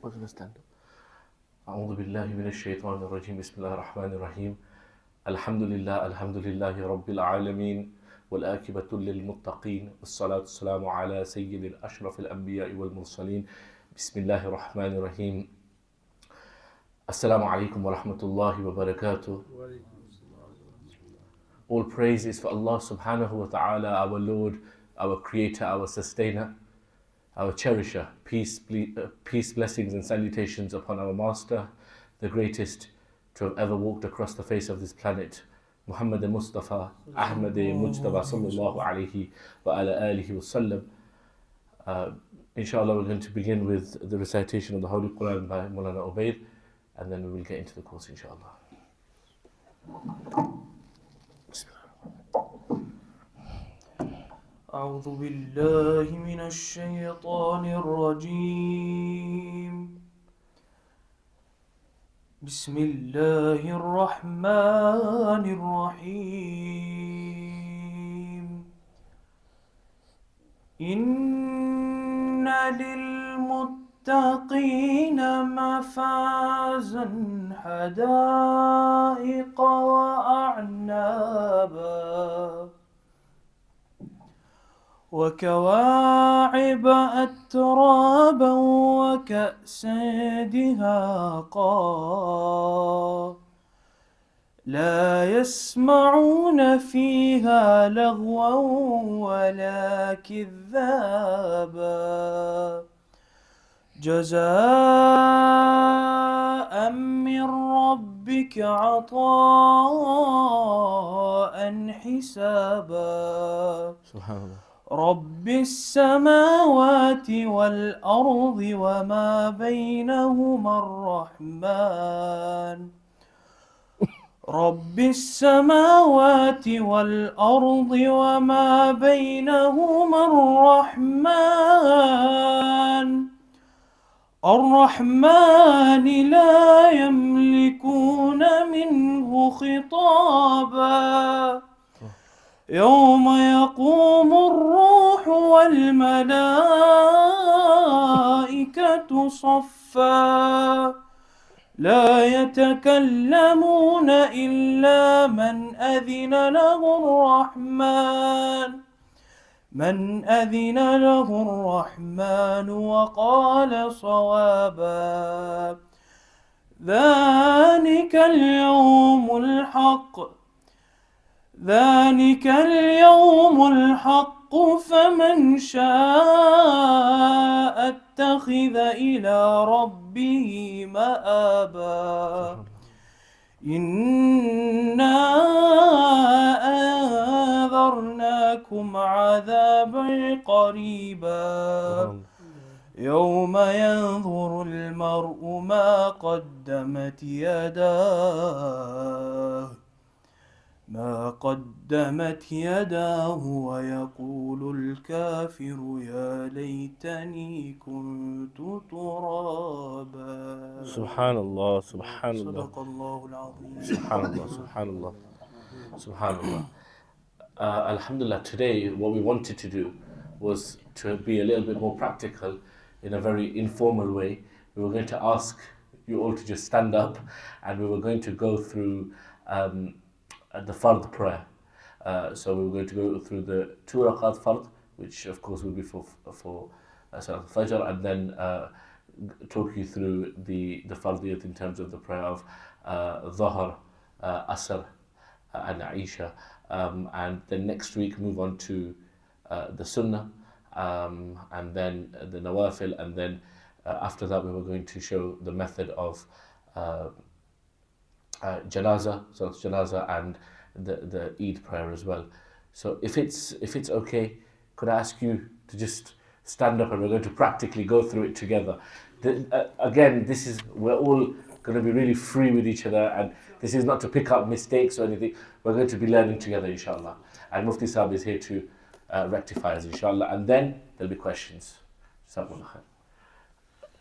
What's the stand? أعوذ بالله من الشيطان الرجيم بسم الله الرحمن الرحيم الحمد لله رب العالمين والآكبة للمتقين والصلاة والسلام على سيد الأشرف الأنبياء والمرسلين بسم الله الرحمن الرحيم Assalamu alaikum wa rahmatullahi wa barakatuh. All praise is for Allah subhanahu wa ta'ala, our Lord, our Creator, our Sustainer, our Cherisher. Peace, blessings and salutations upon our Master, the greatest to have ever walked across the face of this planet, Muhammad Mustafa, Ahmad Mujtaba sallallahu alayhi wa ala alihi wa sallam. Inshallah, we're going to begin with the recitation of the Holy Quran by Mulana Ubaid, and then we will get into the course, inshallah. أعوذ بالله من الشيطان الرجيم بسم الله الرحمن الرحيم إن للمتقين مفازا حدائق وأعنابا وكواعب أترابا وكأسا دهاقا لا يسمعون فيها لغوا ولا كذابا جزاء من ربك عطاء حسابا سبحان الله. رب السماوات والأرض وما بينهما الرحمن رب السماوات والأرض وما بينهما الرحمن لا يملكون منه خطابا يوم يقوم الروح والملائكة صفا لا يتكلمون إلا من أذن له الرحمن وقال صوابا ذلك اليوم الحق فمن شاء اتخذ إلى ربه مآبا إنا أنذرناكم عذابا قريبا يوم ينظر المرء ما قدمت يداه ويقول الكافر يا ليتني كنت ترابا سبحان الله سبحان الله صدق الله العظيم سبحان الله. Alhamdulillah, today what we wanted to do was to be a little bit more practical in a very informal way. We were going to ask you all to just stand up and we were going to go through the fard prayer. So we were going to go through the 2 rakat fard, which of course will be for Salah Fajr, and then talk you through the fardiyat in terms of the prayer of Dhuhr, Asr, and Aisha. And then next week move on to the Sunnah, and then the Nawafil, and then after that we were going to show the method of Janaza, and the Eid prayer as well. So if it's okay, could I ask you to just stand up and we're going to practically go through it together. Again, we're all going to be really free with each other, and this is not to pick up mistakes or anything. We're going to be learning together, inshallah. And Mufti Sahib is here to rectify us, inshallah. And then there'll be questions.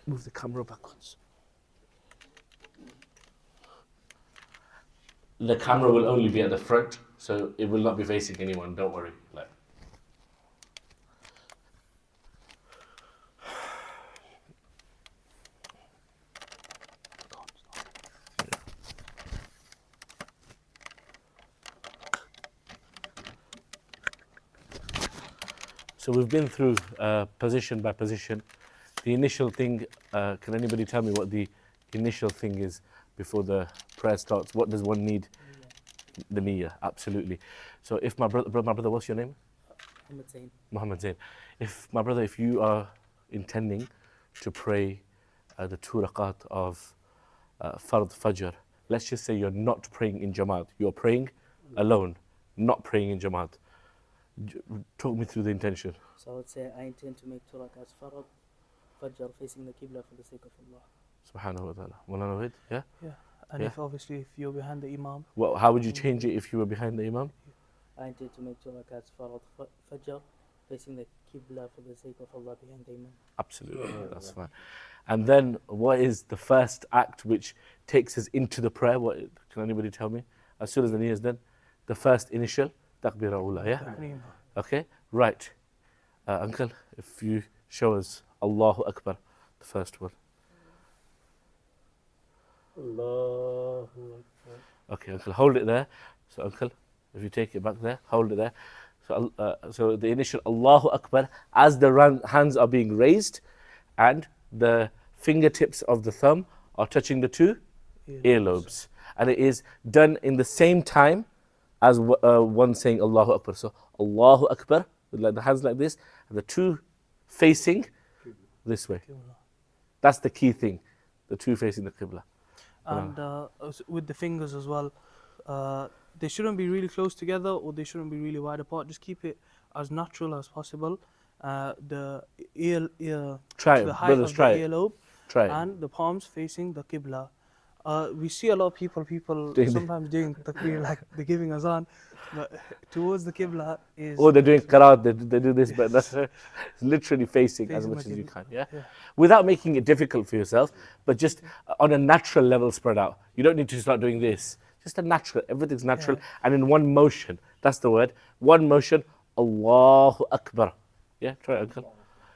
Move the camera backwards. The camera will only be at the front, so it will not be facing anyone, don't worry. So we've been through position by position. The initial thing, can anybody tell me what the initial thing is before the prayer starts? What does one need? The niyyah, absolutely. So if my brother, what's your name? Muhammad Zain. Muhammad Zain. If my brother, if you are intending to pray the 2 rakat of Fard Fajr, let's just say you're not praying in Jamaat, you're praying alone, not praying in Jamaat. Talk me through the intention. So I would say I intend to make 2 rakats Farad, Fajr facing the Qibla for the sake of Allah. Subhanahu wa ta'ala. Mulana Wahid, yeah? Yeah. And Yeah. if obviously if you're behind the Imam, Well, how would you change it if you were behind the Imam? I intend to make 2 rakats Farad, Fajr facing the Qibla for the sake of Allah behind the Imam. Absolutely, that's fine. And then what is the first act which takes us into the prayer? What can anybody tell me? As soon as the niyyah is done, the first initial takbir ula, yeah? Okay, right. Uncle, if you show us Allahu Akbar, the first one. Allahu Akbar. Okay, Uncle, hold it there. So, Uncle, if you take it back there, hold it there. So the initial Allahu Akbar, as the hands are being raised and the fingertips of the thumb are touching the 2 earlobes. And it is done in the same time as one saying Allahu Akbar. So Allahu Akbar, with like the hands like this, and the 2 facing this way. That's the key thing, the 2 facing the Qibla. and with the fingers as well, they shouldn't be really close together or they shouldn't be really wide apart. Just keep it as natural as possible. The ear Try to it, the height brothers, of try the it. earlobe, Try it. and the palms facing the Qibla. We see a lot of people Doing sometimes doing takbir like they're giving azan, but towards the Qibla is. Or they're doing qiraat, they do this, but that's literally facing as Facing much the as you Qibla. can, yeah? Yeah. Without making it difficult for yourself, but just on a natural level spread out. You don't need to start doing this. Just a natural, everything's natural, and in one motion. That's the word. One motion, Allahu Akbar. Yeah, try it, Uncle.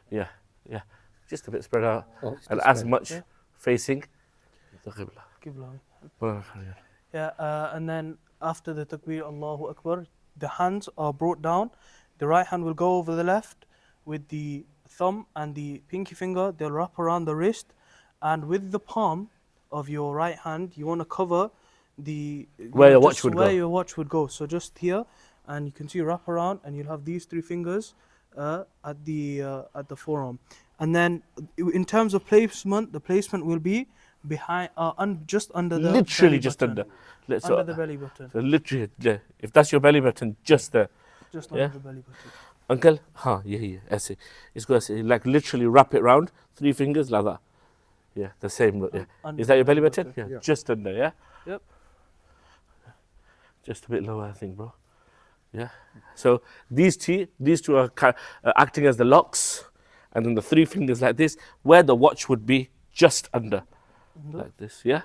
Yeah, yeah. Just a bit spread out, and as much facing the Qibla. Qibla. Yeah, and then after the takbir Allahu Akbar, the hands are brought down. The right hand will go over the left with the thumb and the pinky finger. They'll wrap around the wrist, and with the palm of your right hand, you want to cover the Where your just watch would where go. your watch would go. So just here, and you can see wrap around, and you'll have these 3 fingers at the forearm. And then in terms of placement, the placement will be behind, just under the Literally belly just button. under. Under the belly button. So literally, yeah, if that's your belly button, just there. Just Yeah. under the belly button. Uncle, yeah, ऐसे. इसको ऐसे, like literally wrap it round, 3 fingers like that. Yeah, the same. Yeah. Under Is that the your belly belly button? button. Yeah, just under, yeah? Yep. Just a bit lower, I think, bro. Yeah. So these two are acting as the locks, and then the 3 fingers like this, where the watch would be just under, like this, yeah?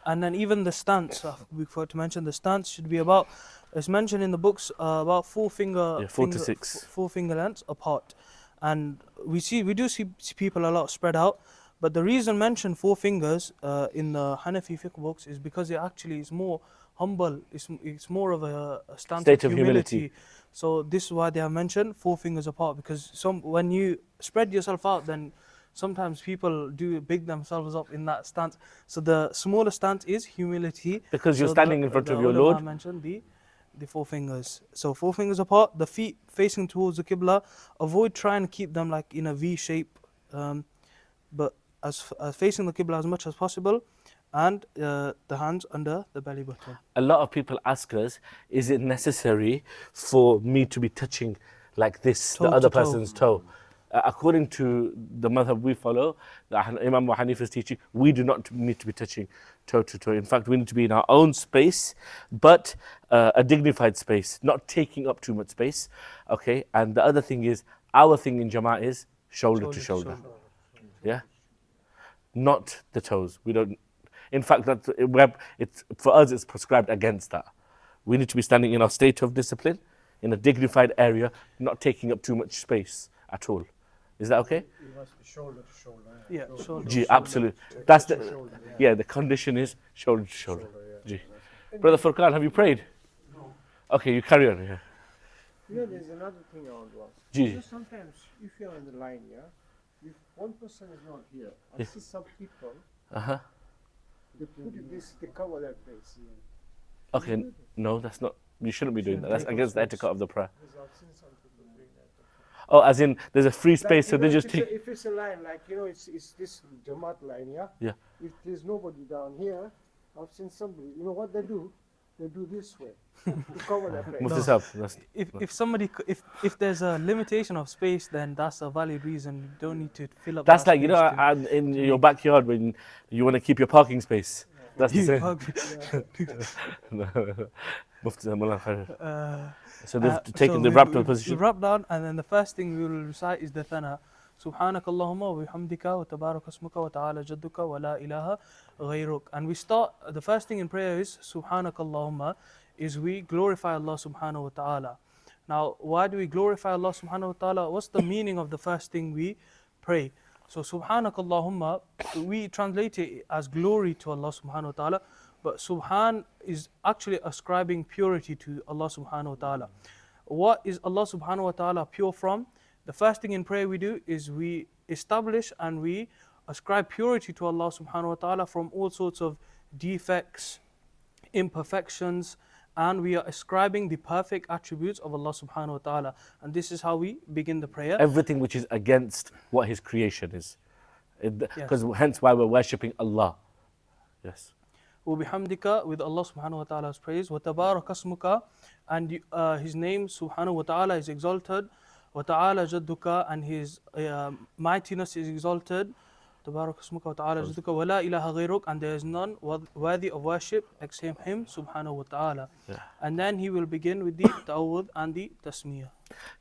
And then even the stance, we forgot to mention, the stance should be about, it's mentioned in the books, about 4 finger, Yeah, 4 to 6. 4 finger lengths apart. And we do see people a lot spread out. But the reason mentioned 4 fingers in the Hanafi fiqh books is because it actually is more humble. It's more of a stance State of of humility. humility. So this is why they have mentioned 4 fingers apart, because when you spread yourself out, then sometimes people do big themselves up in that stance. So the smaller stance is humility. Because you're So standing in front the of your ulama Lord. mentioned the 4 fingers. So 4 fingers apart, the feet facing towards the Qibla. Avoid trying to keep them like in a V shape, but as facing the Qibla as much as possible, and the hands under the belly button. A lot of people ask us, is it necessary for me to be touching like this, Toe the other to toe. person's toe? According to the madhab we follow, Imam Abu Hanifa's teaching, we do not need to be touching toe to toe. In fact, we need to be in our own space, but a dignified space, not taking up too much space. Okay, and the other thing is, our thing in Jama'ah is shoulder to shoulder. Yeah, not the toes. We don't. In fact, it's for us. It's prescribed against that. We need to be standing in our state of discipline, in a dignified area, not taking up too much space at all. Is that okay? It must be shoulder to shoulder. Yeah, shoulder. Gee, absolutely. That's the. Yeah, the condition is shoulder to shoulder. Gee. Brother Furqan, have you prayed? No. Okay, you carry on. Yeah. You know, there's another thing I want to ask. Ji. You know, sometimes if you're in the line, if one person is not here, I see some people, they put this, they cover their face. Okay, no, that's not. You shouldn't be doing that. That's against the etiquette of the prayer. Because I've seen some people doing that. Oh, as in there's a free space, so you they know, just if take. if it's a line, like, you know, it's this Jamaat line, Yeah. If there's nobody down here, I've seen somebody, you know what they do? They do this way to cover their face. Mufti Sahab, that's- If there's a limitation of space, then that's a valid reason. You don't need to fill up. That's that like, you know, space in your backyard when you want to keep your parking space. That's the same. Mufti Sahab, Mullah Khair. So they've wrapped up the position. We've wrapped down, and then the first thing we will recite is the thana. سبحانك اللهم وبحمدك وتبارك اسمك وتعالى جدك ولا إله غيرك. And we start, the first thing in prayer is سبحانك اللهم, is we glorify Allah subhanahu wa ta'ala. Now, why do we glorify Allah subhanahu wa ta'ala? What's the meaning of the first thing we pray? So Subhanak Allahumma, we translate it as glory to Allah subhanahu wa ta'ala, but Subhan is actually ascribing purity to Allah subhanahu wa ta'ala. What is Allah subhanahu wa ta'ala pure from? The first thing in prayer we do is we establish and we ascribe purity to Allah subhanahu wa ta'ala from all sorts of defects, imperfections, and we are ascribing the perfect attributes of Allah subhanahu wa ta'ala. And this is how we begin the prayer. Everything which is against what His creation is. Because hence why we're worshipping Allah. Yes. وبحمدك, with Allah subhanahu wa ta'ala's praise. وتبارك اسمك, and His name subhanahu wa ta'ala is exalted. وتعالى جدك, and His mightiness is exalted. تبارك اسمك وتعالى جدك ولا إله غيرك, and there is none worthy of worship except Him subhanahu wa ta'ala. And then he will begin with the ta'awudh and the tasmiyah.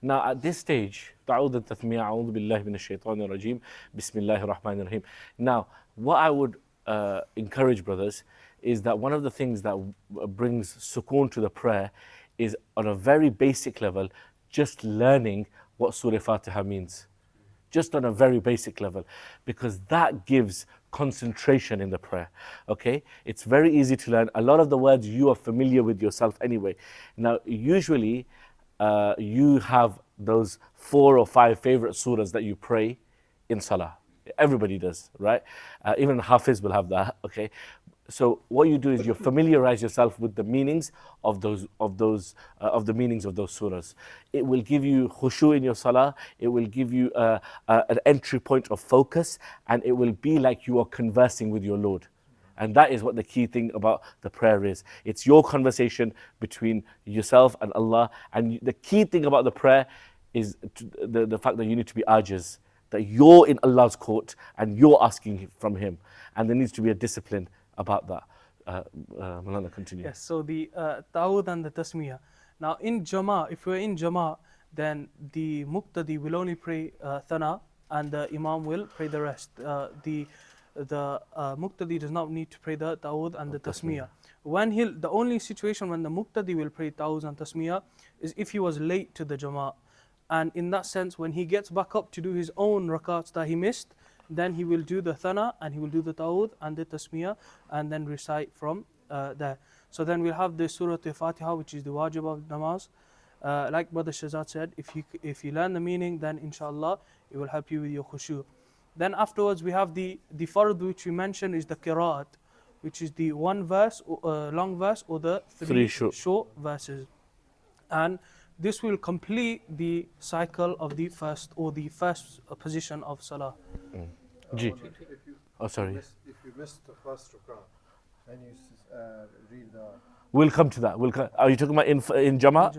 Now at this stage, ta'awudh and tathmiyah, a'udhu billahi minash shaitanir rajim, bismillahir rahmanir rahim. Now, what I would encourage brothers is that one of the things that brings sukoon to the prayer is on a very basic level, just learning what Surah Fatiha means. Just on a very basic level, because that gives concentration in the prayer. Okay, it's very easy to learn. A lot of the words you are familiar with yourself anyway. Now, usually you have those 4 or 5 favorite surahs that you pray in Salah. Everybody does, right? Even Hafiz will have that. Okay, so what you do is you familiarize yourself with the meanings of the meanings of those surahs. It will give you khushu in your salah. It will give you an entry point of focus, and it will be like you are conversing with your Lord. And that is what the key thing about the prayer is. It's your conversation between yourself and Allah. And the key thing about the prayer is the fact that you need to be ajiz, that you're in Allah's court and you're asking from Him. And there needs to be a discipline about that. Malana, continue. Yes, so the ta'awudh and the tasmiyah. Now in Jama', if we're in Jama', then the muqtadi will only pray thana, and the imam will pray the rest. The muqtadi does not need to pray the ta'awudh and the tasmiyah. The only situation when the muqtadi will pray ta'awudh and tasmiyah is if he was late to the Jama'. And in that sense, when he gets back up to do his own rakats that he missed, then he will do the thana and he will do the ta'awudh and the tasmiyah and then recite from there. So then we'll have the Surah Al-Fatiha, which is the wajib of namaz. Like Brother Shazad said, if you learn the meaning, then inshallah it will help you with your khushu. Then afterwards we have the fard, which we mentioned is the qira'at, which is the one verse, long verse, or the three short verses. And this will complete the cycle of the first position of salah. Ji. Oh, sorry. If you missed the first rak'ah, then you read the... We'll come to that. Are you talking about in Jama'?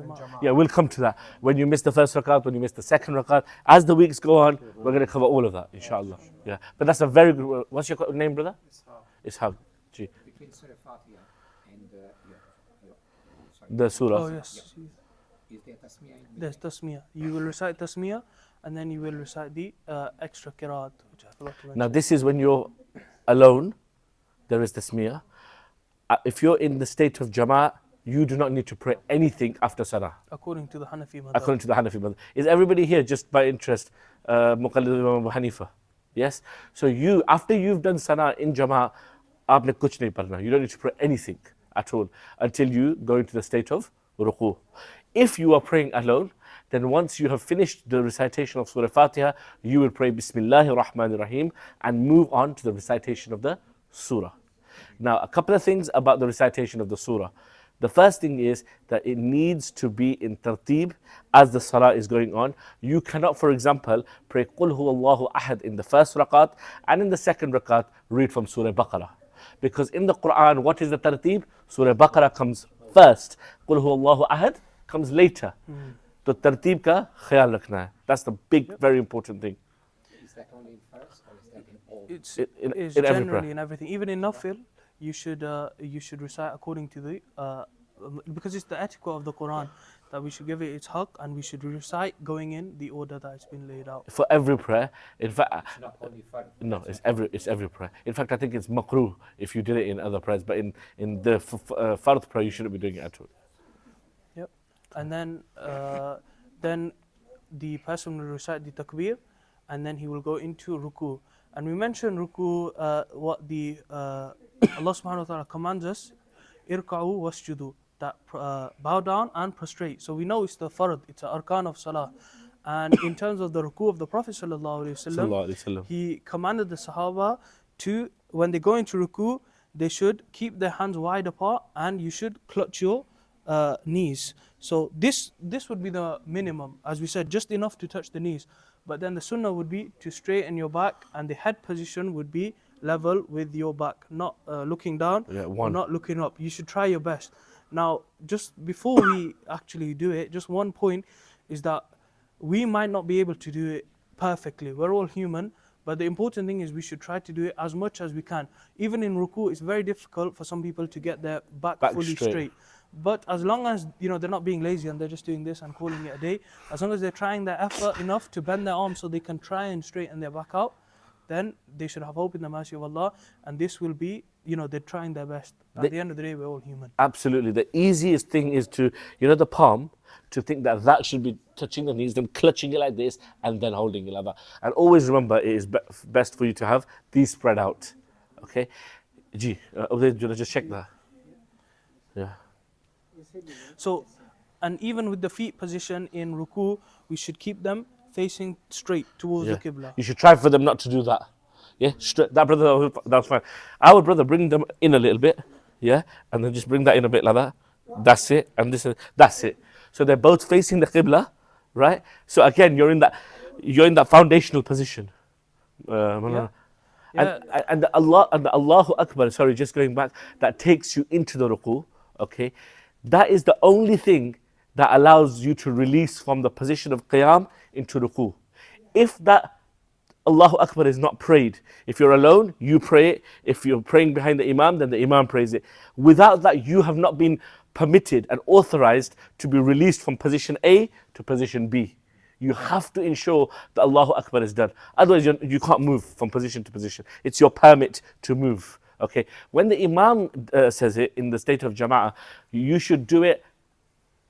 Yeah, we'll come to that. When you miss the first rakat, when you miss the second rakat, as the weeks go on, we're going to cover all of that, inshallah. Yeah, but that's a very good. What's your name, brother? Ishaq. Ji. Between Surah Fatiha and The surah. Oh yes. Is there tasmiyah? There's tasmiyah. You will recite tasmiyah, and then you will recite the extra qira'at, which I forgot to mention. Now this is when you're alone. There is tasmiyah. If you're in the state of Jama'at, you do not need to pray anything after Salah. According to the Hanafi madhab. According to the Hanafi madhab. Is everybody here just by interest Muqallid Imam Abu Hanifa? Yes? So after you've done Salah in Jama'at, aapne kuch nahi padna. You don't need to pray anything at all until you go into the state of ruku. If you are praying alone then once you have finished the recitation of Surah Fatiha, you will pray Bismillahir Rahmanir Rahim and move on to the recitation of the surah. Now, a couple of things about the recitation of the surah. The first thing is that it needs to be in tartib as the salah is going on. You cannot, for example, pray Qul Huwallahu Ahad in the first rakat and in the second rakat read from Surah Baqarah. Because in the Quran, what is the tartib? Surah Baqarah comes first. Qul Huwallahu Ahad comes later. So tartib ka khayal rakhna hai. That's the big, very important thing. Is that only in first or is that in all? It's In every generally prayer. in everything, even in nafil, you should recite according to the because it's the etiquette of the Quran that we should give it its haqq and we should recite going in the order that it's been laid out. For every prayer, in fact, It's not only fard. no, it's every prayer. In fact, I think it's makruh if you did it in other prayers, but in the fard prayer, you shouldn't be doing it at all. Yep. And then the person will recite the takbir, and then he will go into ruku. And we mentioned ruku, what the Allah subhanahu wa ta'ala commands us, irka'u wasjudu, that bow down and prostrate. So we know it's the fard, it's an arkan of salah. And in terms of the ruku of the Prophet sallallahu alaihi Sallallahu alaihi wasallam, wasallam. he commanded the Sahaba to, when they go into ruku, they should keep their hands wide apart and you should clutch your knees. So this would be the minimum, as we said, just enough to touch the knees. But then the sunnah would be to straighten your back, and the head position would be level with your back, not looking down or not looking up. You should try your best. Now, just before we actually do it, just one point is that we might not be able to do it perfectly. We're all human, but the important thing is we should try to do it as much as we can. Even in ruku, it's very difficult for some people to get their back fully straight. But as long as they're not being lazy and they're just doing this and calling it a day, as long as they're trying their effort enough to bend their arms so they can try and straighten their back out, then they should have hope in the mercy of Allah, and this will be, they're trying their best. At the end of the day, we're all human. Absolutely. The easiest thing is to, the palm, to think that should be touching the knees, then clutching it like this, and then holding it like that. And always remember, it is best for you to have these spread out. Okay? Ji, do you just check that? Yeah. So, and even with the feet position in ruku, we should keep them facing straight towards the Qibla. You should try for them not to do that. Yeah, straight. That brother, that's fine. Our brother, bring them in a little bit. Yeah, and then just bring that in a bit like that. That's it. And that's it. So they're both facing the Qibla, right? So again, you're in that foundational position. And the Allahu Akbar. Sorry, just going back. That takes you into the ruku. Okay, that is the only thing that allows you to release from the position of qiyam into ruku. If that Allahu Akbar is not prayed, if you're alone, you pray it. If you're praying behind the Imam, then the Imam prays it. Without that, you have not been permitted and authorized to be released from position A to position B. You have to ensure that Allahu Akbar is done. Otherwise, you can't move from position to position. It's your permit to move. Okay. When the Imam says it in the state of Jama'ah, you should do it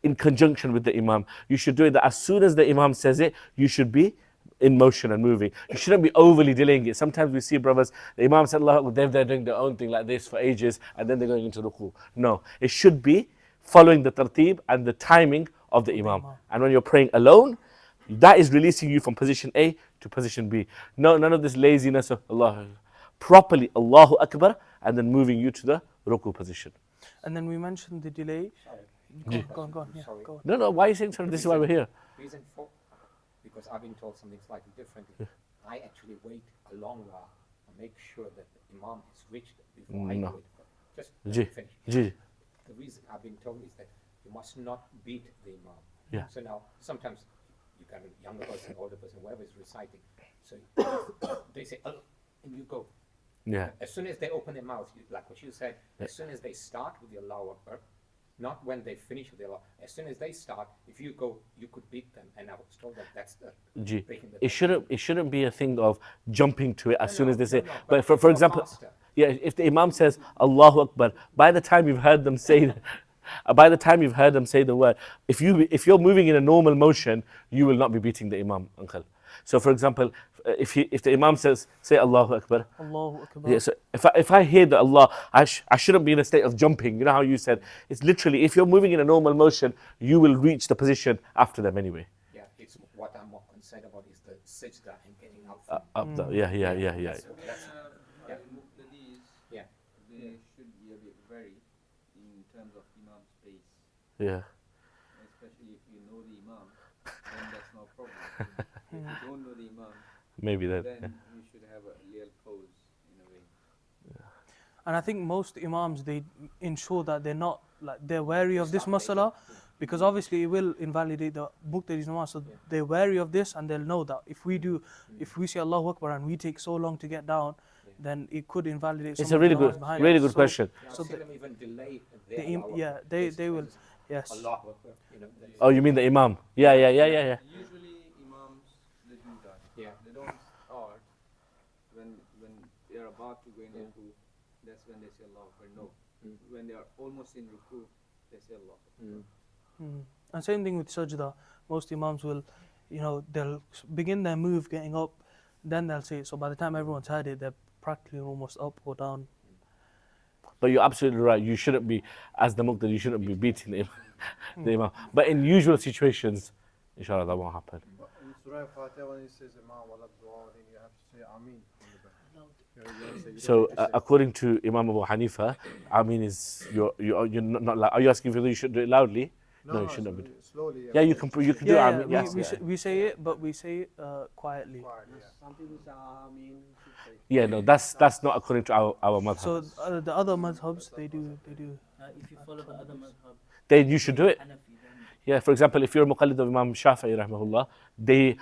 in conjunction with the Imam. You should do it that as soon as the Imam says it, you should be in motion and moving. You shouldn't be overly delaying it. Sometimes we see brothers, the Imam said, Allah, they're doing their own thing like this for ages and then they're going into ruku. No, it should be following the tartib and the timing of the Imam. And when you're praying alone, that is releasing you from position A to position B. No, none of this laziness of Allah. Properly Allahu Akbar and then moving you to the ruku position. And then we mentioned the delay. Go on. Yeah, Sorry. go on. No, why are you saying sorry? This is why we're here. Reason for, because I've been told something slightly differently. I actually wait a long while and make sure that the Imam has reached before I do it. Just let me finish. The reason I've been told is that you must not beat the Imam. Yeah. So now, sometimes you can, a younger person, older person, whoever is reciting, so they say, oh, and you go. Yeah. As soon as they open their mouth, like what you said, as soon as they start with the Allahu Akbar, not when they finish with the Allah. As soon as they start, if you go, you could beat them. And I was told that that's the breaking the It shouldn't be a thing of jumping to it as soon as they say. no, But but for example, faster. yeah, if the Imam says Allahu Akbar, by the time you've heard them say the word, if you're moving in a normal motion, you will not be beating the Imam, uncle. So for example, if the Imam says, say Allahu Akbar. Allahu Akbar. Yeah, so if I hear that Allah, I shouldn't be in a state of jumping. You know how you said, it's literally, if you're moving in a normal motion, you will reach the position after them anyway. Yeah. it's what I'm more concerned about is the sajda and getting up from. Up the, yeah. That's Yeah. Muqtadis, yeah. they should be a bit wary in terms of Imam's pace. Yeah. Especially if you know the Imam, then that's no problem. If you don't know the Imam, Maybe that. then you should have a little pause in a way. And I think most imams, they ensure that they're not, like, they're wary of this masala, because obviously it will invalidate the Muqtadi's namaz. So they're wary of this, and they'll know that if we say Allahu Akbar and we take so long to get down, then it could invalidate some It's a of the really namaz good, behind really it. good So- question. Yeah, So I've seen the- them even delay the their im- Allahu yeah, Akbar. they will, It's yes. Allahu Akbar, you know. Oh, you mean the Imam? Yeah. Usually Imams, they do that. Yeah. They don't start when they are about to go in Yeah. ruku, that's when they say Allahu Akbar. No. Mm. When they are almost in ruku, they say Allahu Akbar. Mm. And same thing with sajda. Most imams will, they'll begin their move getting up, then they'll say it. So by the time everyone's heard it, they're practically almost up or down. But you're absolutely right. You shouldn't be, as the Muqtadi, you shouldn't be beating the Imam. But in usual situations, inshallah, that won't happen. But in Surah Fatiha, when it says Imam wala dua, then you have to say Ameen from the back. So according to Imam Abu Hanifa, Ameen is you're not loud. Are you asking whether you should do it loudly? No, you shouldn't be. Slowly. Yeah, you can do Yeah, Ameen. Yes, we say it, but we say it quietly. Some people say Ameen. yeah, no, that's not according to our madhab. So the other madhabs, they do. If you follow the other madhab, Then you should do it. Hanafi, then Yeah, for example, if you're a muqallid of Imam Shafi'i rahmahullah, they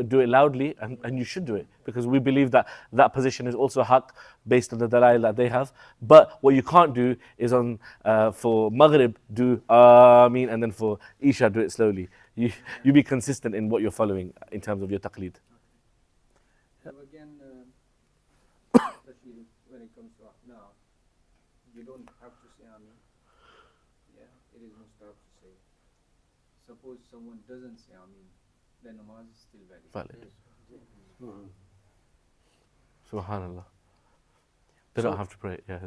do it loudly, and you should do it, because we believe that that position is also haqq based on the dalail that they have. But what you can't do is for Maghrib do Ameen, and then for Isha do it slowly. You be consistent in what you're following in terms of your taqleed. So again, especially when it comes to now, you don't have to say Ameen. Yeah, it is mustahab to say. Suppose someone doesn't say Ameen, then namaz is still valid. Valid. Subhanallah. They don't have to pray. Yeah.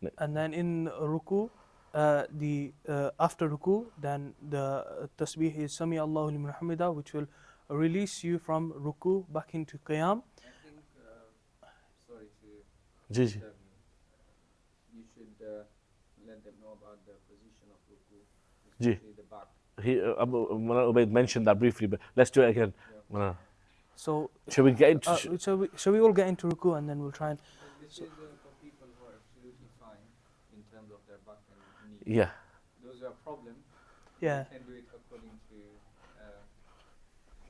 Yeah. And then in ruku, after ruku, then the tasbih is Sami Allahu liman hamida, which will release you from ruku back into qiyam. I think, sorry to Ji. disturb you should let them know about the position of ruku, Ji. especially the back. Mullah Ubaid mentioned that briefly, but let's do it again. Mullah. So Should we get into? shall we all get into ruku, and then we'll try and This is for people who are absolutely fine in terms of their back and knee. Yeah. Those who are problem, yeah. they can do it according to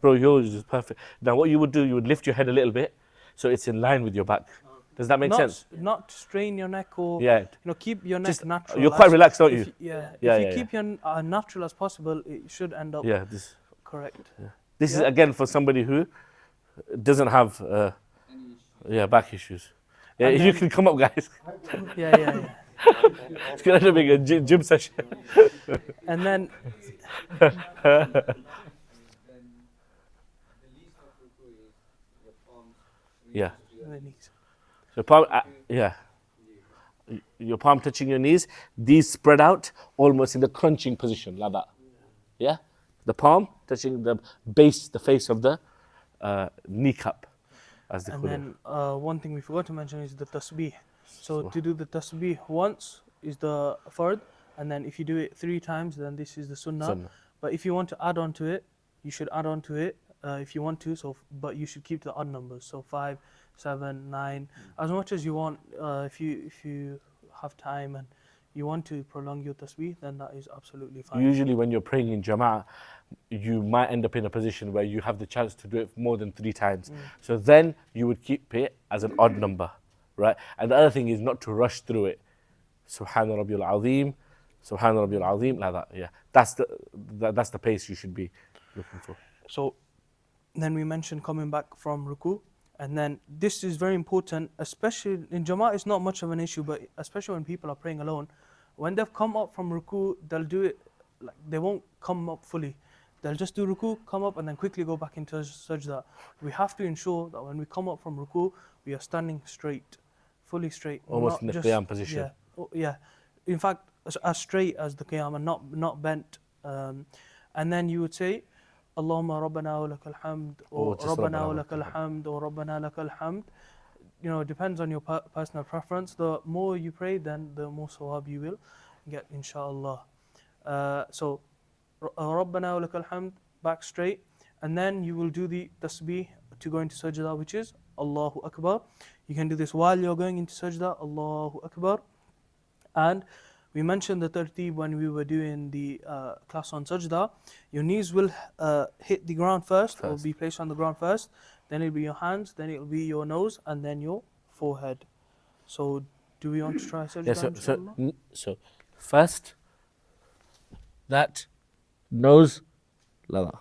Bro, yours is perfect. Now, what you would do, you would lift your head a little bit, so it's in line with your back. Does that make not, sense? Not strain your neck or Yeah. keep your neck Just- natural. You're quite as- relaxed, don't if you? Yeah. Yeah, If you yeah, keep your natural as possible, it should end up Yeah. correct. This is Yeah. again for somebody who doesn't have any issue. back issues. Yeah, And you then- can come up, guys. Yeah. It's gonna be a gym session. And then Then the least of ruku is your palms Yeah. reach to your the knees. So palm, your palm touching your knees. These spread out almost in the crunching position, like that. Yeah, the palm touching the base, the face of the kneecap, as they And call it. then one thing we forgot to mention is the tasbih. So to do the tasbih once is the fard, and then if you do it 3 times, then this is the sunnah. Sunnah. But if you want to add on to it, you should add on to it if you want to. But you should keep the odd numbers. So 5, 7, 9, as much as you want. If you have time and you want to prolong your tasbih, then that is absolutely fine. Usually, when you're praying in jama'ah, you might end up in a position where you have the chance to do it more than 3 times. So then you would keep it as an odd number, right? And the other thing is not to rush through it. Subhana Rabbiyal Azim, Subhana Rabbiyal Azim, like that. Yeah, that's the pace you should be looking for. So then we mentioned coming back from ruku, and then this is very important, especially in Jama'ah. It's not much of an issue, but especially when people are praying alone, when they've come up from ruku, they'll do it like they won't come up fully. They'll just do ruku, come up, and then quickly go back into sajda. We have to ensure that when we come up from ruku, we are standing straight, fully straight, Almost not in the just- qiyam position. Yeah, yeah. In fact, as straight as the qiyam and not bent. And then you would say, Allahumma rabbana wa lakal hamd, Or or just rabbana Rabbana wa wa lakal lakal hamd, or rabbana lakal hamd. You know, it depends on your personal preference. The more you pray, then the more sawab you will get, inshallah. So, rabbana wa lakal hamd, back straight, and then you will do the tasbih to go into sajda, which is Allahu Akbar. You can do this while you're going into sajda, Allahu Akbar. And we mentioned the tartib when we were doing the class on sajda. Your knees will hit the ground first, or be placed on the ground first. Then it'll be your hands, then it'll be your nose, and then your forehead. So, do we want to try sajda? Yeah, inshallah? so first, that nose, like that.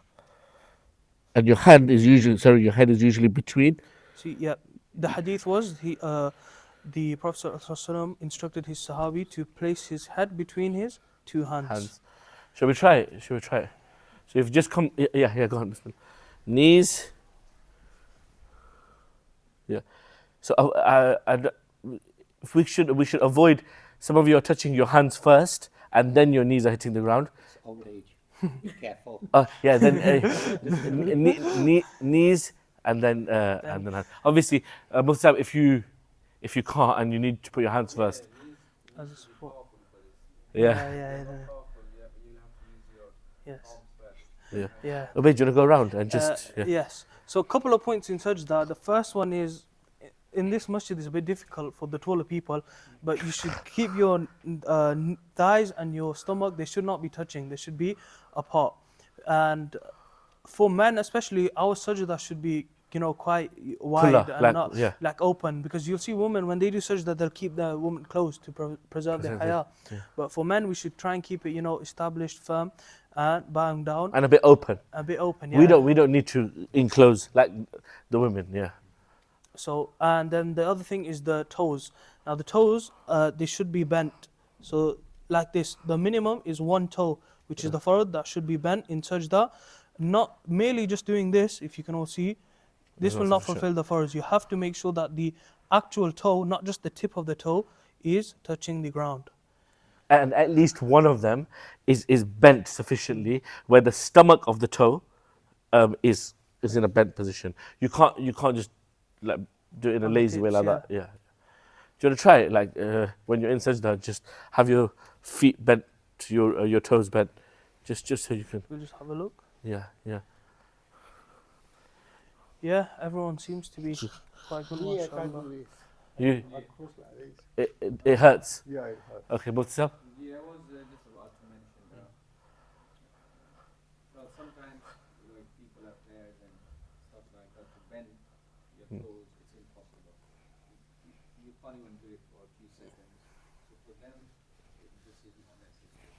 And your head is usually between. See, yeah, the hadith was the Prophet ﷺ instructed his Sahabi to place his head between his two hands. Shall we try it? So if you just come, yeah, go on. Bismillah. Knees. Yeah. So if we should avoid some of you are touching your hands first, and then your knees are hitting the ground. It's old age. Be careful. Yeah, then knees and then hands. Obviously, most of the time, if you can't and you need to put your hands first. As a support. Yeah. Yes. Yeah. Yeah. Obey, do you want to go around and just? Yes. So a couple of points in sajda. The first one is, in this masjid is a bit difficult for the taller people, but you should keep your thighs and your stomach, they should not be touching, they should be apart. And for men especially, our sajda should be, quite wide and not like open, because you'll see women when they do sajda, they'll keep the woman close to preserve their haya. But for men, we should try and keep it, established, firm, and bowing down. And a bit open. Yeah. We don't need to enclose like the women, yeah. So, and then the other thing is the toes. Now the toes, they should be bent. So like this, the minimum is one toe, which is the farad, that should be bent in sajda. Not merely just doing this, if you can all see, this will not fulfill the farad. You have to make sure that the actual toe, not just the tip of the toe, is touching the ground. And at least one of them is bent sufficiently where the stomach of the toe is in a bent position. You can't just like do it in a lazy way like that. Yeah. Do you want to try it? Like when you're in sajda, just have your feet bent, your toes bent, just so you can. We'll just have a look. Yeah. Yeah, everyone seems to be quite good. Me, I can't do this. You, I cross like this. it hurts. Yeah, it hurts. Okay, Muhtasab. Yeah, I was just about to mention that. Well, sometimes like people have hairs and stuff like that to bend your toes, it's impossible. You can't even do it for a few seconds. So for them, this is not necessary.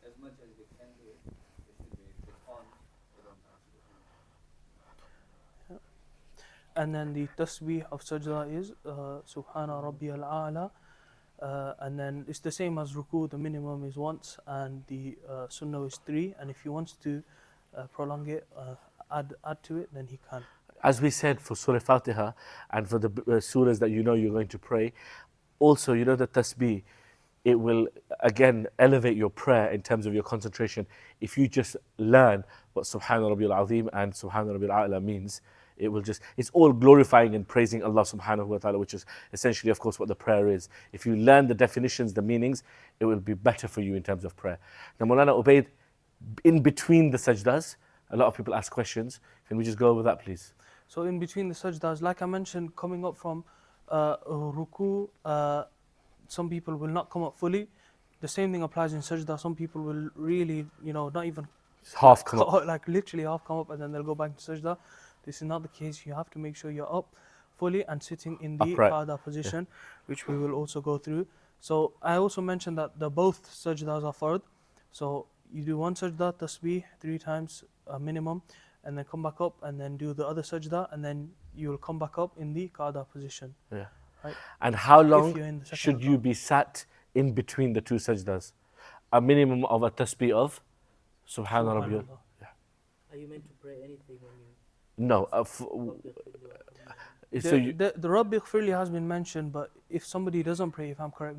As much as they can do it, they should be. If they can't, they don't have to do it. And then the tasbih of sajda is Subhana Rabbiyal A'la. And then it's the same as ruku, the minimum is once, and the sunnah is 3. And if he wants to prolong it, add to it, then he can. As we said for Surah Fatiha and for the surahs that you're going to pray, also the tasbih, it will again elevate your prayer in terms of your concentration. If you just learn what Subhana Rabbiyal Azim and Subhana Rabbiyal A'la means, it's all glorifying and praising Allah subhanahu wa ta'ala, which is essentially, of course, what the prayer is. If you learn the definitions, the meanings, it will be better for you in terms of prayer. Now, Maulana Ubaid, in between the sajdas, a lot of people ask questions. Can we just go over that, please? So in between the sajdas, like I mentioned, coming up from ruku, some people will not come up fully. The same thing applies in sajda. Some people will really, not even half come up. Like literally half come up and then they'll go back to sajda. This is not the case. You have to make sure you're up fully and sitting in the qada position, which we will also go through. So I also mentioned that both sajdas are fard. So you do one sajda, tasbih 3 times minimum, and then come back up and then do the other sajda, and then you will come back up in the qada position. Yeah. Right? And how long should you be sat in between the two sajdas? A minimum of a tasbih of Subhana Rabbiyal. Are you meant to pray anything when you? No. The Rabbi Ighfirli has been mentioned, but if somebody doesn't pray, if I'm correct,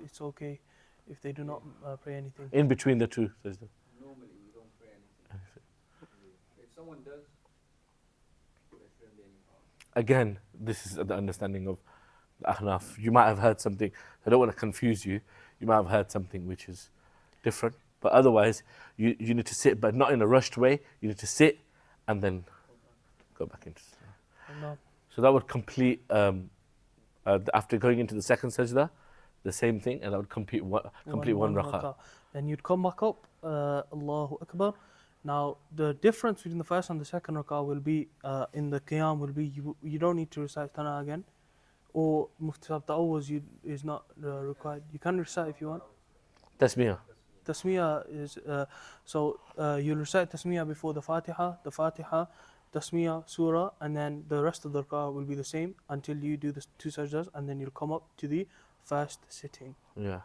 it's okay if they do not pray anything. In between the two sajdas. Normally, you don't pray anything. someone does, there shouldn't be any harm. Again, this is the understanding of the Ahnaf. You might have heard something, I don't want to confuse you, you might have heard something which is different, but otherwise, you need to sit, but not in a rushed way, you need to sit and then go back into No. So that would complete, after going into the second sajda, the same thing, and that would complete one rak'ah. Then you'd come back up, Allahu Akbar. Now, the difference between the first and the second rak'ah will be, in the qiyam will be, you don't need to recite Thana again, or Mufti Sahib Ta'awuz is not required. You can recite if you want. Tasmiyah. Tasmiyah is, you'll recite Tasmiyah before the Fatiha, Tasmiyah, Surah, and then the rest of the rak'ah will be the same until you do the two sajdas, and then you'll come up to the first sitting. Yeah.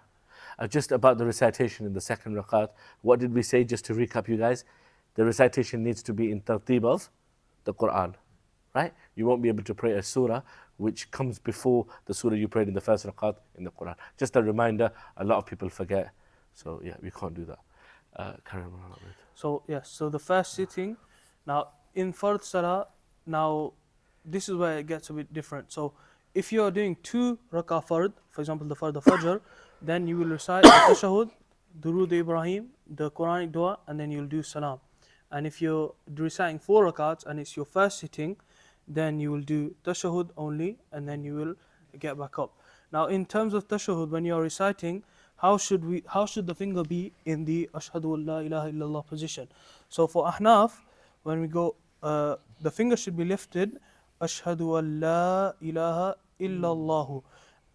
Just about the recitation in the second rakat, what did we say, just to recap you guys? The recitation needs to be in tartib of the Quran, right? You won't be able to pray a surah which comes before the surah you prayed in the first rakat in the Quran. Just a reminder, a lot of people forget. So yeah, we can't do that. Carry on. So yes, so the first sitting, now in Fard Salah, now this is where it gets a bit different. So if you are doing two rak'ah Fard, for example the Fard Fajr, then you will recite the Tashahud, Durood Ibrahim, the Quranic dua, and then you'll do Salam. And if you're reciting 4 rakats and it's your first sitting, then you will do Tashahud only, and then you will get back up. Now in terms of Tashahud, when you are reciting, how should the finger be in the Ashhadu an la ilaha illallah position? So for Ahnaf, when we go, the finger should be lifted, Ashhadu an la ilaha illallah.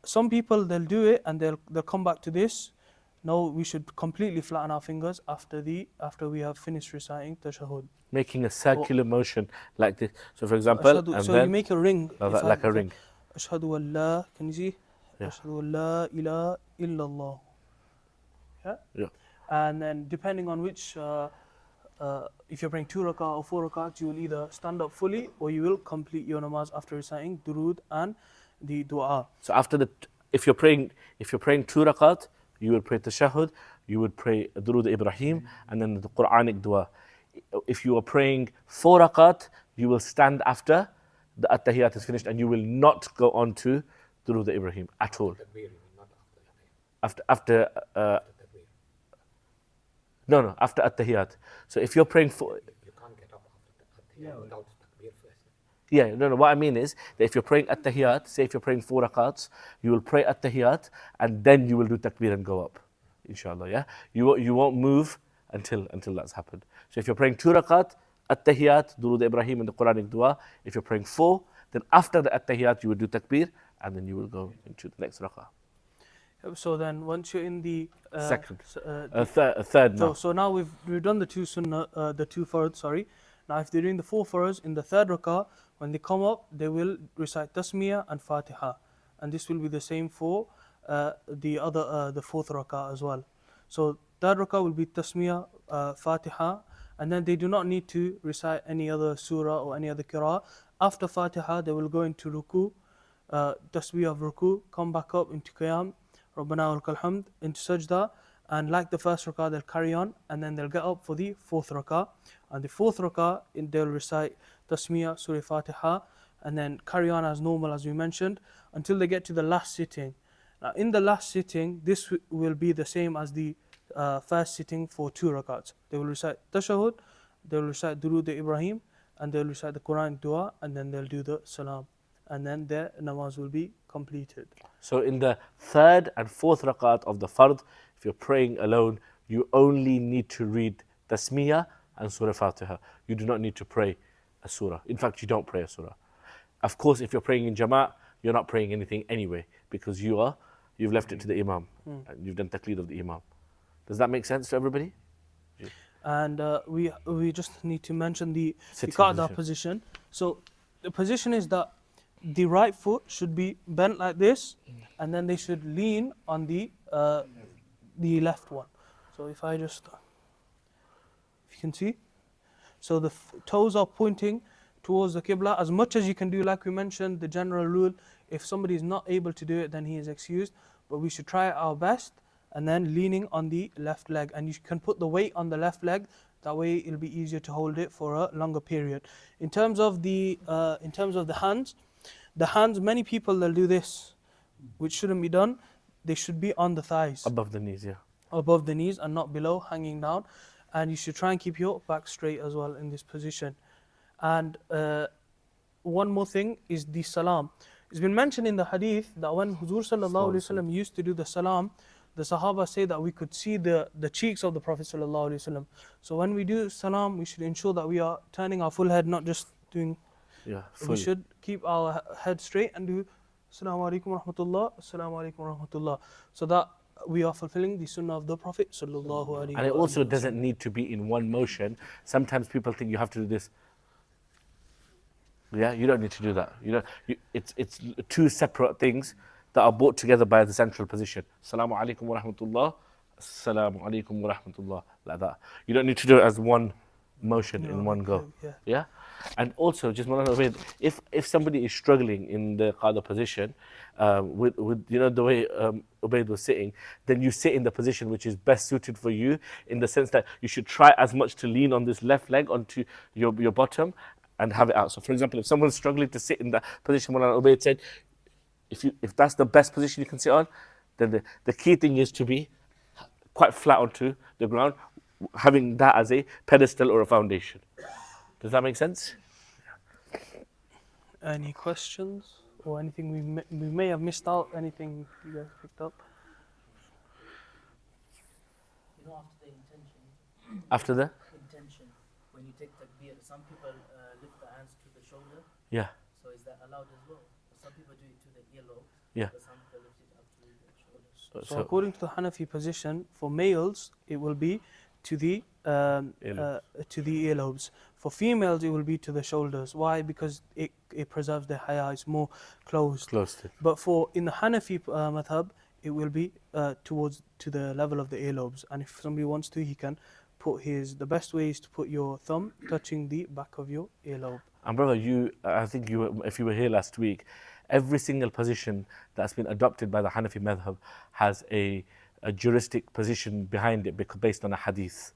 Some people, they'll do it and they'll come back to this. No, we should completely flatten our fingers after we have finished reciting Tashahud. Making a circular motion like this. So for example, you make a ring. Like a ring. Ashhadu an la, can you see? Yeah. Ashhadu an la ilaha illallah. Yeah. And then depending on which, if you're praying 2 rak'ah or 4 rak'ahs, you will either stand up fully or you will complete your namaz after reciting durood and the dua. So after if you're praying 2 rakat, you will pray tashahhud, you would pray durood Ibrahim, and then the Quranic dua. If you are praying 4 rakat, you will stand after the at-tahiyyat is finished, and you will not go on to durood Ibrahim at all. After after at-tahiyyat. So if you're praying for, You can't get up after at-tahiyyat without takbir first. yeah, what I mean is that if you're praying at-tahiyyat, say if you're praying 4 rakats, you will pray at-tahiyyat and then you will do takbir and go up, inshallah, yeah? You won't move until that's happened. So if you're praying 2 rakat, at-tahiyyat, durood Ibrahim and the Quranic dua. If you're praying 4, then after the at-tahiyyat you will do takbir and then you will go into the next rakah. So then once you're in the Second. Third now. So now we've done the 2 sunnah, the 2 fards, sorry. Now if they're doing the 4 fards in the third rakah, when they come up, they will recite Tasmiyah and Fatiha. And this will be the same for the 4th rakah as well. So third rakah will be Tasmiyah, Fatiha, and then they do not need to recite any other surah or any other qira'ah. After Fatiha, they will go into ruku, tasbih of ruku, come back up into qiyam, Rabbana wa lakal hamd, into sajda, and like the first rakah, they'll carry on, and then they'll get up for the 4th rakah. And the 4th rakah, they'll recite Tasmiyah, Surah Fatiha, and then carry on as normal as we mentioned, until they get to the last sitting. Now in the last sitting, this will be the same as the first sitting for 2 rakats. They will recite Tashahud, they will recite Durood Ibrahim, and they will recite the Quran dua, and then they'll do the Salam. And then their namaz will be completed. So in the 3rd and 4th rakat of the fard, if you're praying alone, you only need to read Tasmiyah and Surah Fatiha. You do not need to pray a surah. In fact, you don't pray a surah. Of course, if you're praying in Jama'at, you're not praying anything anyway, because you've left it to the Imam, and you've done taqleed of the Imam. Does that make sense to everybody? And we just need to mention the Sitting Qa'dah position. So the position is that the right foot should be bent like this, and then they should lean on the left one. So if you can see, so the toes are pointing towards the Qibla as much as you can do. Like we mentioned, the general rule, if somebody is not able to do it, then he is excused, but we should try our best, and then leaning on the left leg, and you can put the weight on the left leg That way it'll be easier to hold it for a longer period. In terms of the hands, many people they'll do this, which shouldn't be done. They should be on the thighs, Above the knees, yeah. above the knees and not below, hanging down. And you should try and keep your back straight as well in this position. And one more thing is the salam. It's been mentioned in the hadith that when Huzur sallallahu alaihi wasallam used to do the salam, the Sahaba say that we could see the cheeks of the Prophet sallallahu alaihi wasallam. So when we do salam, we should ensure that we are turning our full head, not just doing. Yeah, We fully. should keep our head straight and do Assalamu alaikum rahmatullah, Assalamu alaikum rahmatullah, so that we are fulfilling the sunnah of the Prophet sallallahu alaihi wasallam. And it also doesn't need to be in one motion. Sometimes people think you have to do this. Yeah, you don't need to do that. It's two separate things that are brought together by the central position. Assalamu alaikum wa rahmatullah. Assalamu alaikum wa rahmatullah. Like that. You don't need to do it as one motion in one go. Yeah. Yeah? And also, just one other way, if somebody is struggling in the qada position, with the way Ubayd was sitting, then you sit in the position which is best suited for you, in the sense that you should try as much to lean on this left leg onto your bottom and have it out. So for example, if someone's struggling to sit in that position, when Ubayd said, if that's the best position you can sit on, then the key thing is to be quite flat onto the ground, having that as a pedestal or a foundation. Does that make sense? Any questions or anything we may have missed out? Anything you guys picked up? You know, after the intention, After the? intention, when you take takbir, some people lift the hands to the shoulder. Yeah. So is that allowed as well? Some people do it to the earlobe. Yeah. But some people lift it up to the shoulders. So according to the Hanafi position, for males it will be to the earlobes. For females it will be to the shoulders. Why? Because it preserves the haya. It's more closed. Closed. But for in the Hanafi madhab, it will be to the level of the earlobes. And if somebody wants to, he can put the best way is to put your thumb touching the back of your earlobe. And brother, I think if you were here last week, every single position that's been adopted by the Hanafi madhab has a juristic position behind it based on a hadith.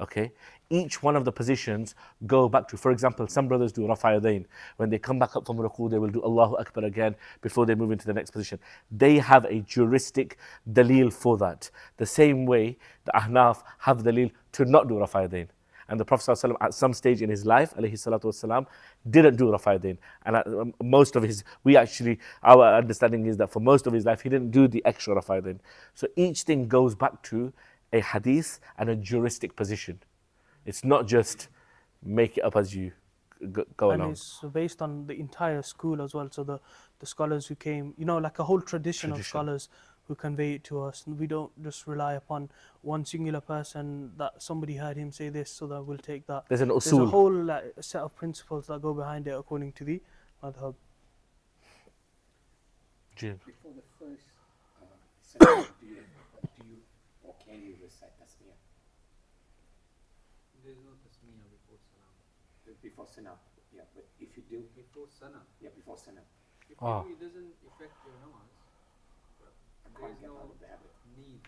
Okay? Each one of the positions go back to, for example, some brothers do Rafa Yadayn. When they come back up from Ruku, they will do Allahu Akbar again before they move into the next position. They have a juristic dalil for that. The same way the Ahnaf have dalil to not do Rafa Yadayn. And the Prophet ﷺ at some stage in his life, alayhi salatu wasalam, didn't do Rafa Yadayn. And most of our understanding is that for most of his life, he didn't do the extra Rafa Yadayn. So each thing goes back to a hadith and a juristic position. It's not just make it up as you go along. And it's based on the entire school as well. So the scholars who came, like a whole tradition of scholars who convey it to us. And we don't just rely upon one singular person that somebody heard him say this, so that we'll take that. There's an usul. There's a whole set of principles that go behind it according to the madhab. Jim. Before the first salam, do you or can you recite tasmiyah? There is no tasmiyah before salam. Before salam, yeah. But if you do, Before salam. yeah, before salam. If Ah. it doesn't affect your namaz, there is Get no out of the habit. need.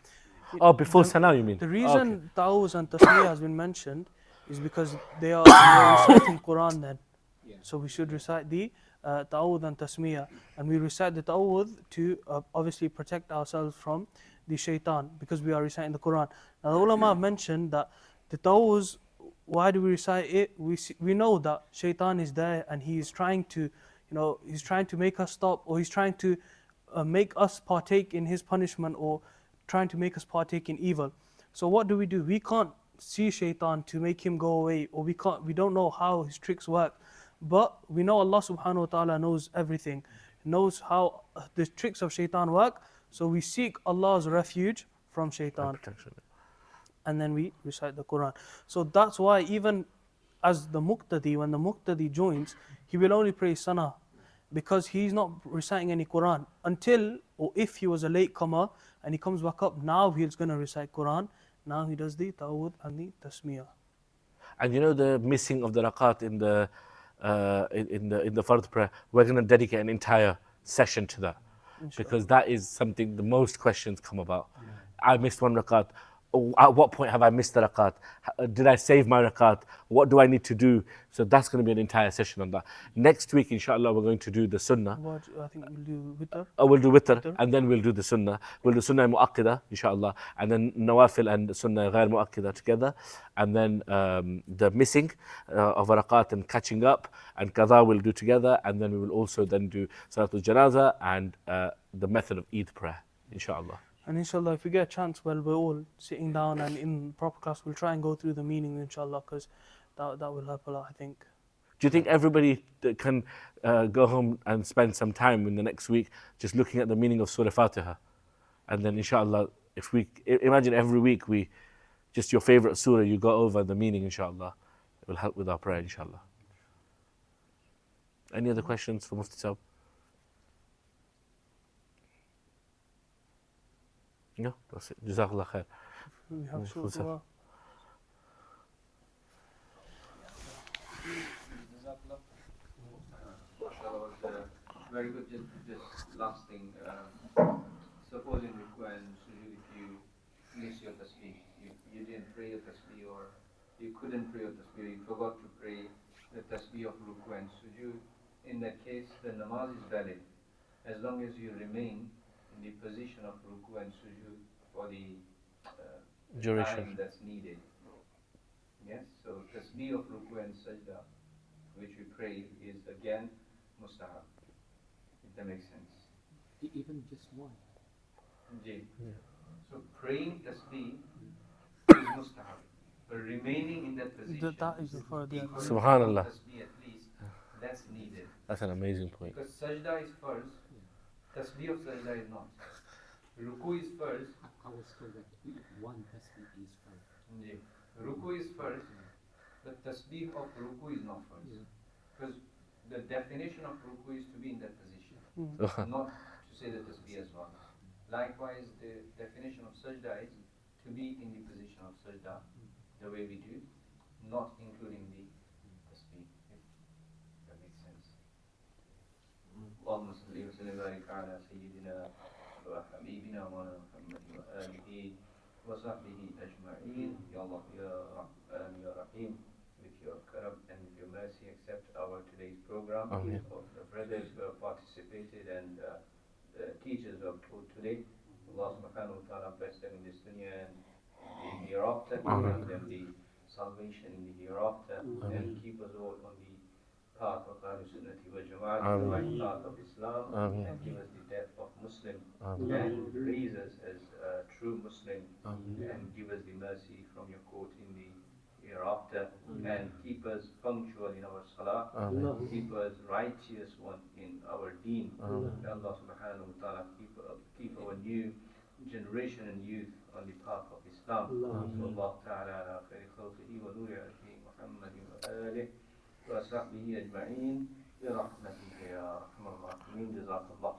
Oh, before Sana, you mean? The reason ta'awuz and tasmiyah has been mentioned is because they are reciting Quran then. Yeah. So we should recite the ta'awud and tasmiyah. And we recite the ta'awud to obviously protect ourselves from the shaitan, because we are reciting the Quran. Now the ulama have mentioned that the ta'awuz, why do we recite it? We know that shaitan is there and he is trying to, he's trying to make us stop, or he's trying to make us partake in his punishment, or trying to make us partake in evil. So what do? We can't see shaitan to make him go away, or we don't know how his tricks work. But we know Allah subhanahu wa ta'ala knows everything, knows how the tricks of shaitan work. So we seek Allah's refuge from shaitan. And then we recite the Quran. So that's why even as the muqtadi, when the muqtadi joins, he will only pray sana, because he's not reciting any Quran until, or if he was a late comer and he comes back up, now he's going to recite Quran. Now he does the ta'awud and the tasmiyah. And the missing of the rakat in the fard prayer, we're going to dedicate an entire session to that, because that is something the most questions come about. I missed one rakat. at what point have I missed the rakat? Did I save my rakat? What do I need to do? So that's going to be an entire session on that. Next week, inshallah, we're going to do the sunnah. I think we'll do witr. We'll do witr, and then we'll do the sunnah. We'll do sunnah mu'akkida, inshallah, and then nawafil and sunnah ghair mu'akkida together, and then the missing of rakat and catching up, and qadha we'll do together, and then we will also then do salatul janaza and the method of Eid prayer, inshallah. And inshallah, if we get a chance while we're all sitting down and in proper class, we'll try and go through the meaning, inshallah, because that will help a lot, I think. Do you think everybody can go home and spend some time in the next week just looking at the meaning of Surah Fatiha? And then inshallah, if we imagine every week we just your favorite surah, you go over the meaning, inshallah. It will help with our prayer, inshallah. Any other questions for Mufti Sahib? No, that's it. Jazakallah khair. We have short What's up? dua. Mashallah was very good. Just last thing. Suppose in ruku and sujood, if you miss your tasbih, you didn't pray your tasbih, or you couldn't pray your tasbih, you forgot to pray the tasbih of ruku and sujood. In that case, the namaz is valid as long as you remain in the position of ruku and sujood for the Duration. time that's needed. Yes, so tasbih of ruku and sajda, which we pray, is again mustahab. If that makes sense. Even just one. Ji. So praying tasbih is mustahab, but remaining in that position, That is for the equal Subhanallah. tasbih at least, that's needed. That's an amazing point. Because sajda is first, tasbih of sajda is not. Ruku is first. I was told that one tasbih is first. Ji. Ruku is first, but tasbih of ruku is not first. Because the definition of ruku is to be in that position, not to say the tasbih as well. Likewise, the definition of sajda is to be in the position of sajda, the way we do, not including the tasbih, if that makes sense. اللهم صل وسلم وبارك على سيدنا وحبيبنا مولانا محمد وآله وصحبه أجمعين. Ya Allah, Ya Rahman, Ya Rahim, with your karam and with your mercy, accept our today's program. Ameen. Of the brothers who have participated and the teachers who have taught today. Allah subhanahu wa ta'ala bless them in this dunya and the hereafter, grant them the salvation in the hereafter, and keep us all on the path of Ahlul Sunnati wal Jama'at, the right path of Islam, and give us the death of Muslim, and raise us as a true Muslim, and give us the mercy from your court in the hereafter, and keep us punctual in our salah, keep us righteous one in our deen. Allah subhanahu wa ta'ala keep our new generation and youth on the path of Islam. Allah ta'ala ala khayri khalqihi wa nuri arshi Muhammadin wa alihi wa sahbihi ajma'in bi rahmatika ya arhamar rahimin. Jazakallah.